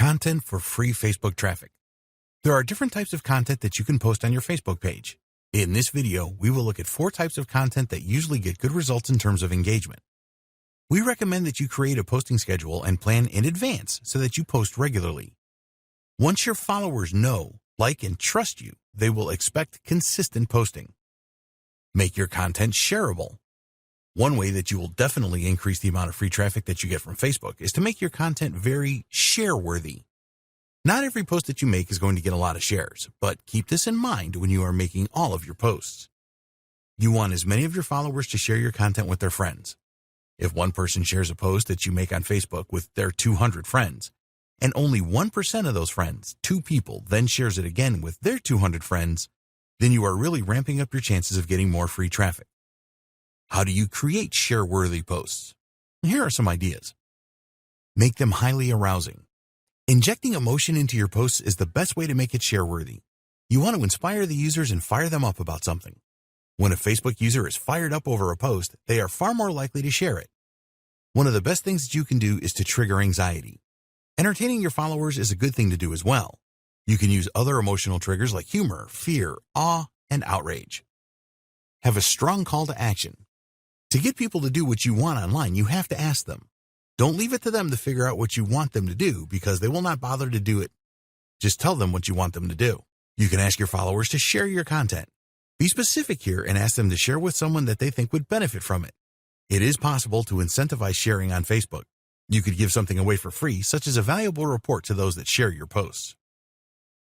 Content for free Facebook traffic. There are different types of content that you can post on your Facebook page. In this video, we will look at 4 types of content that usually get good results in terms of engagement. We recommend that you create a posting schedule and plan in advance so that you post regularly. Once your followers know, like, and trust you, they will expect consistent posting. Make your content shareable. One way that you will definitely increase the amount of free traffic that you get from Facebook is to make your content very share-worthy. Not every post that you make is going to get a lot of shares, but keep this in mind when you are making all of your posts. You want as many of your followers to share your content with their friends. If one person shares a post that you make on Facebook with their 200 friends, and only 1% of those friends, 2 people, then shares it again with their 200 friends, then you are really ramping up your chances of getting more free traffic. How do you create share-worthy posts? Here are some ideas. Make them highly arousing. Injecting emotion into your posts is the best way to make it share-worthy. You want to inspire the users and fire them up about something. When a Facebook user is fired up over a post, they are far more likely to share it. One of the best things that you can do is to trigger anxiety. Entertaining your followers is a good thing to do as well. You can use other emotional triggers like humor, fear, awe, and outrage. Have a strong call to action. To get people to do what you want online, you have to ask them. Don't leave it to them to figure out what you want them to do because they will not bother to do it. Just tell them what you want them to do. You can ask your followers to share your content. Be specific here and ask them to share with someone that they think would benefit from it. It is possible to incentivize sharing on Facebook. You could give something away for free, such as a valuable report to those that share your posts.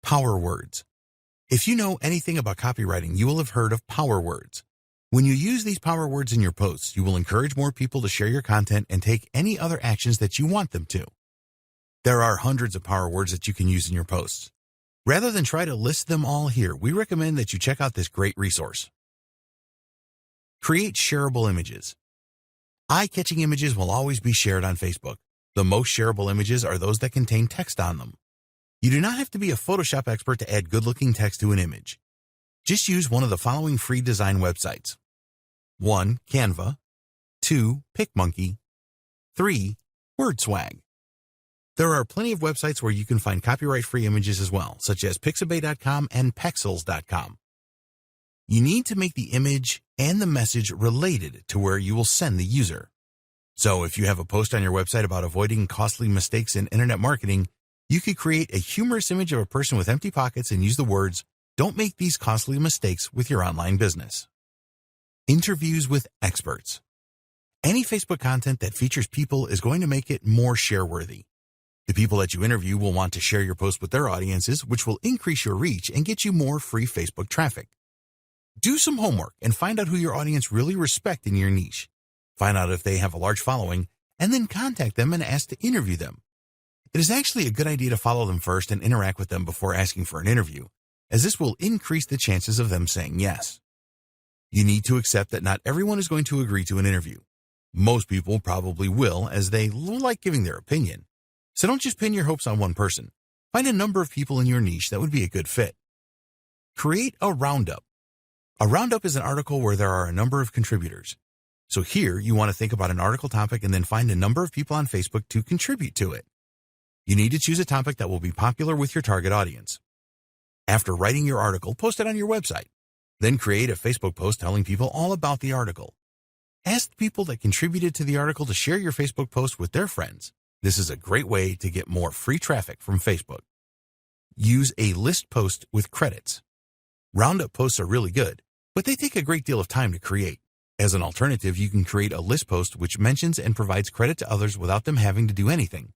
Power words. If you know anything about copywriting, you will have heard of power words. When you use these power words in your posts, you will encourage more people to share your content and take any other actions that you want them to. There are hundreds of power words that you can use in your posts. Rather than try to list them all here, we recommend that you check out this great resource. Create shareable images. Eye-catching images will always be shared on Facebook. The most shareable images are those that contain text on them. You do not have to be a Photoshop expert to add good-looking text to an image. Just use one of the following free design websites. 1. Canva. 2. PicMonkey. 3. WordSwag. There are plenty of websites where you can find copyright-free images as well, such as Pixabay.com and Pexels.com. You need to make the image and the message related to where you will send the user. So if you have a post on your website about avoiding costly mistakes in internet marketing, you could create a humorous image of a person with empty pockets and use the words, "Don't make these costly mistakes with your online business." Interviews with experts. Any Facebook content that features people is going to make it more share-worthy. The people that you interview will want to share your post with their audiences, which will increase your reach and get you more free Facebook traffic. Do some homework and find out who your audience really respects in your niche. Find out if they have a large following, and then contact them and ask to interview them. It is actually a good idea to follow them first and interact with them before asking for an interview, as this will increase the chances of them saying yes. You need to accept that not everyone is going to agree to an interview. Most people probably will, as they like giving their opinion. So don't just pin your hopes on one person. Find a number of people in your niche that would be a good fit. Create a roundup. A roundup is an article where there are a number of contributors. So here you want to think about an article topic and then find a number of people on Facebook to contribute to it. You need to choose a topic that will be popular with your target audience. After writing your article, post it on your website. Then create a Facebook post telling people all about the article. Ask people that contributed to the article to share your Facebook post with their friends. This is a great way to get more free traffic from Facebook. Use a list post with credits. Roundup posts are really good, but they take a great deal of time to create. As an alternative, you can create a list post which mentions and provides credit to others without them having to do anything.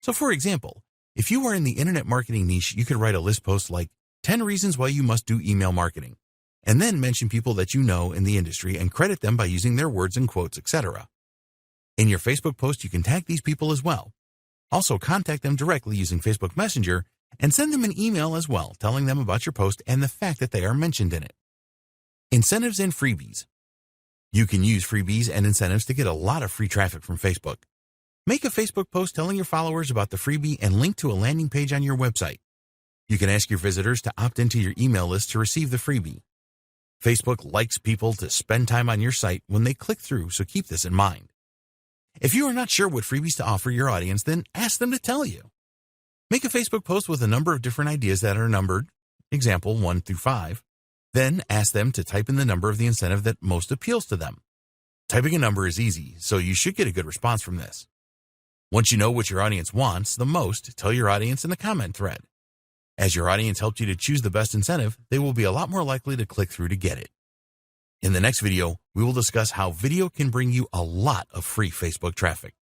So for example, if you are in the internet marketing niche, you could write a list post like 10 reasons why you must do email marketing, and then mention people that you know in the industry and credit them by using their words and quotes, etc. In your Facebook post, you can tag these people as well. Also, contact them directly using Facebook Messenger and send them an email as well, telling them about your post and the fact that they are mentioned in it. Incentives and freebies. You can use freebies and incentives to get a lot of free traffic from Facebook. Make a Facebook post telling your followers about the freebie and link to a landing page on your website. You can ask your visitors to opt into your email list to receive the freebie. Facebook likes people to spend time on your site when they click through, so keep this in mind. If you are not sure what freebies to offer your audience, then ask them to tell you. Make a Facebook post with a number of different ideas that are numbered, example 1 through 5. Then ask them to type in the number of the incentive that most appeals to them. Typing a number is easy, so you should get a good response from this. Once you know what your audience wants the most, tell your audience in the comment thread. As your audience helped you to choose the best incentive, they will be a lot more likely to click through to get it. In the next video, we will discuss how video can bring you a lot of free Facebook traffic.